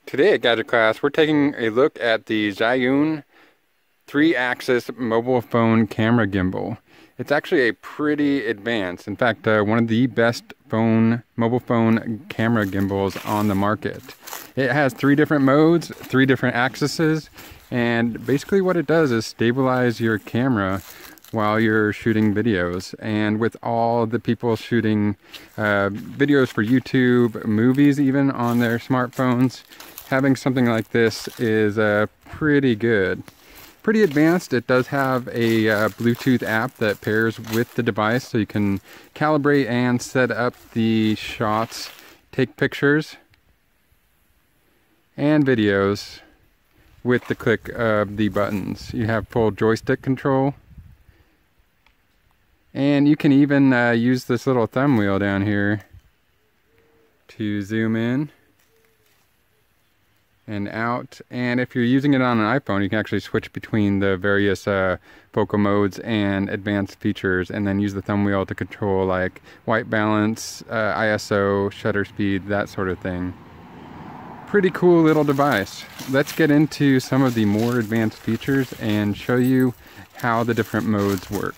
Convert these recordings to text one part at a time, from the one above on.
Today at Gadget Class, we're taking a look at the Zhiyun 3-axis mobile phone camera gimbal. It's actually a pretty advanced, in fact, one of the best mobile phone camera gimbals on the market. It has 3 different modes, 3 different axes, and basically what it does is stabilize your camera while you're shooting videos. And with all the people shooting videos for YouTube, movies even on their smartphones, having something like this is pretty good. Pretty advanced. It does have a Bluetooth app that pairs with the device, so you can calibrate and set up the shots, take pictures and videos with the click of the buttons. You have full joystick control, and you can even use this little thumb wheel down here to zoom in and out. And if you're using it on an iPhone, you can actually switch between the various focal modes and advanced features, and then use the thumb wheel to control like white balance, ISO, shutter speed, that sort of thing. Pretty cool little device. Let's get into some of the more advanced features and show you how the different modes work.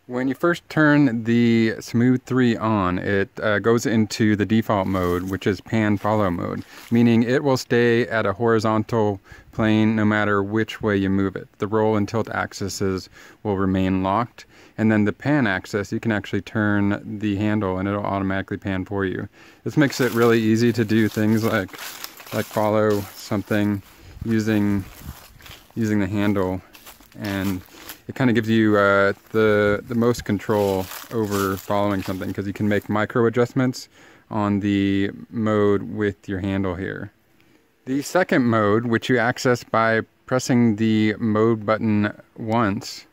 When you first turn the Smooth 3 on, it goes into the default mode, which is pan follow mode, meaning it will stay at a horizontal plane no matter which way you move it. The roll and tilt axes will remain locked, and then the pan axis, you can actually turn the handle and it'll automatically pan for you. This makes it really easy to do things like follow something using the handle, and it kind of gives you the most control over following something, because you can make micro adjustments on the mode with your handle here. The second mode, which you access by pressing the mode button once,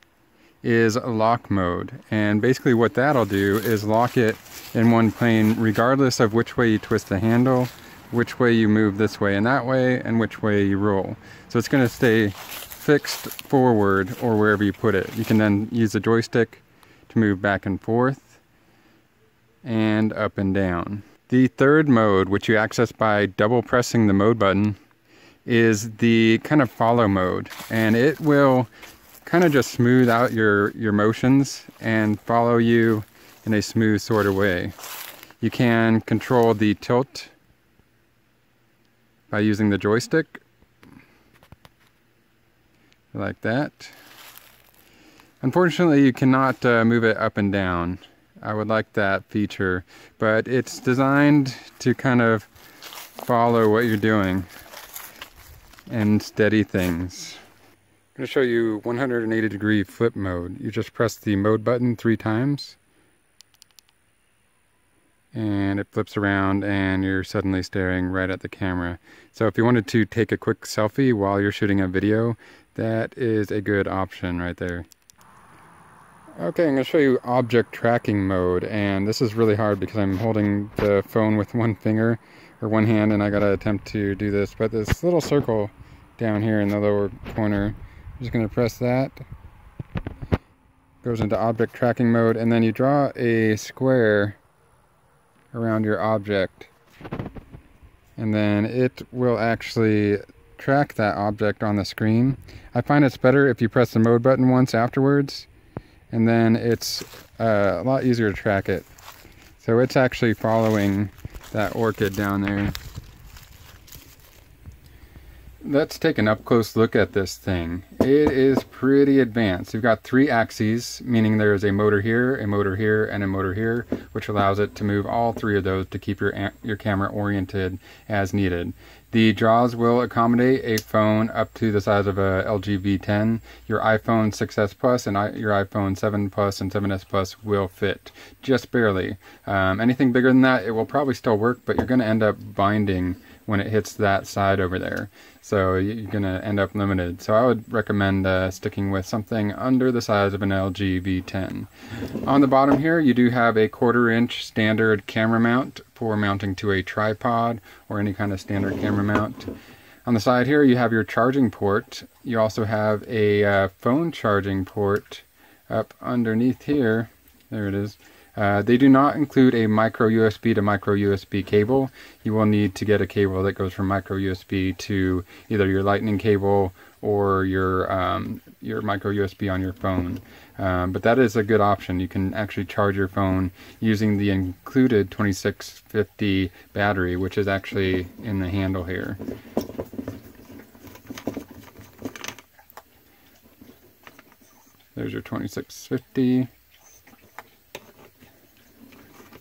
is lock mode. And basically what that'll do is lock it in one plane regardless of which way you twist the handle, which way you move this way and that way, and which way you roll. So it's going to stay fixed forward or wherever you put it. You can then use the joystick to move back and forth and up and down. The third mode, which you access by double pressing the mode button, is the kind of follow mode, and it will kind of just smooth out your motions and follow you in a smooth sort of way. You can control the tilt by using the joystick like that. Unfortunately, you cannot move it up and down. I would like that feature, but it's designed to kind of follow what you're doing and steady things. I'm going to show you 180-degree flip mode. You just press the mode button 3 times and it flips around and you're suddenly staring right at the camera. So if you wanted to take a quick selfie while you're shooting a video, that is a good option right there. Okay, I'm going to show you object tracking mode, and this is really hard because I'm holding the phone with one finger or one hand, and I gotta attempt to do this. But this little circle down here in the lower corner, I'm just going to press that. Goes into object tracking mode, and then you draw a square around your object, and then it will actually track that object on the screen. I find it's better if you press the mode button once afterwards, and then it's a lot easier to track it. So it's actually following that orchid down there. Let's take an up-close look at this thing. It is pretty advanced. You've got 3 axes, meaning there's a motor here, and a motor here, which allows it to move all 3 of those to keep your camera oriented as needed. The jaws will accommodate a phone up to the size of a LG V10. Your iPhone 6s Plus and your iPhone 7 Plus and 7s Plus will fit, just barely. Anything bigger than that, it will probably still work, but you're going to end up binding when it hits that side over there. So you're going to end up limited. So I would recommend sticking with something under the size of an LG V10. On the bottom here, you do have a 1/4-inch standard camera mount for mounting to a tripod or any kind of standard camera mount. On the side here, you have your charging port. You also have a phone charging port up underneath here. There it is. They do not include a micro USB to micro USB cable. You will need to get a cable that goes from micro USB to either your lightning cable or your micro USB on your phone. But that is a good option. You can actually charge your phone using the included 2650 battery, which is actually in the handle here. There's your 2650.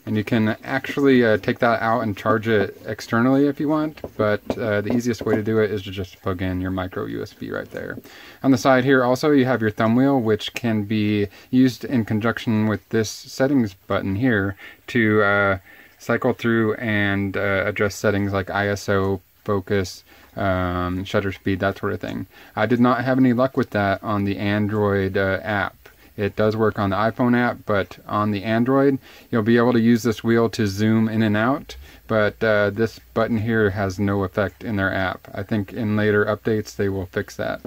And you can actually take that out and charge it externally if you want, but the easiest way to do it is to just plug in your micro USB right there. On the side here also you have your thumb wheel, which can be used in conjunction with this settings button here to cycle through and adjust settings like ISO, focus, shutter speed, that sort of thing. I did not have any luck with that on the Android app. It does work on the iPhone app, but on the Android, you'll be able to use this wheel to zoom in and out, but this button here has no effect in their app. I think in later updates they will fix that.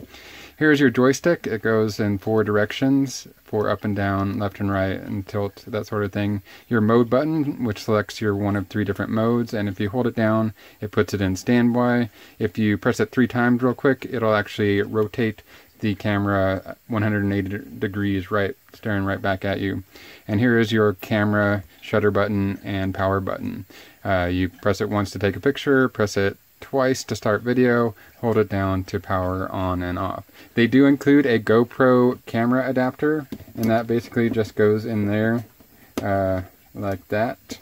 Here's your joystick. It goes in 4 directions, 4 up and down, left and right, and tilt, that sort of thing. Your mode button, which selects your one of 3 different modes, and if you hold it down, it puts it in standby. If you press it 3 times real quick, it'll actually rotate the camera 180 degrees, right, staring right back at you. And here is your camera shutter button and power button. You press it once to take a picture, press it twice to start video, hold it down to power on and off. They do include a GoPro camera adapter, and that basically just goes in there like that.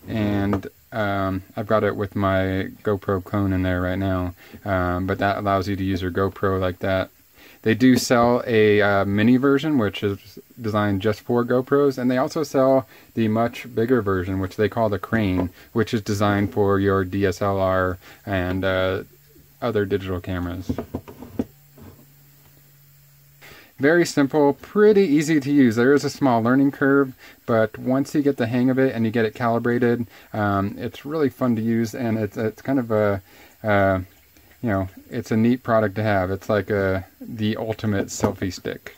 And I've got it with my GoPro clone in there right now, but that allows you to use your GoPro like that. They do sell a mini version, which is designed just for GoPros, and they also sell the much bigger version, which they call the Crane, which is designed for your DSLR and other digital cameras. Very simple, pretty easy to use. There is a small learning curve, but once you get the hang of it and you get it calibrated, it's really fun to use, and it's kind of a you know, it's a neat product to have. It's like the ultimate selfie stick.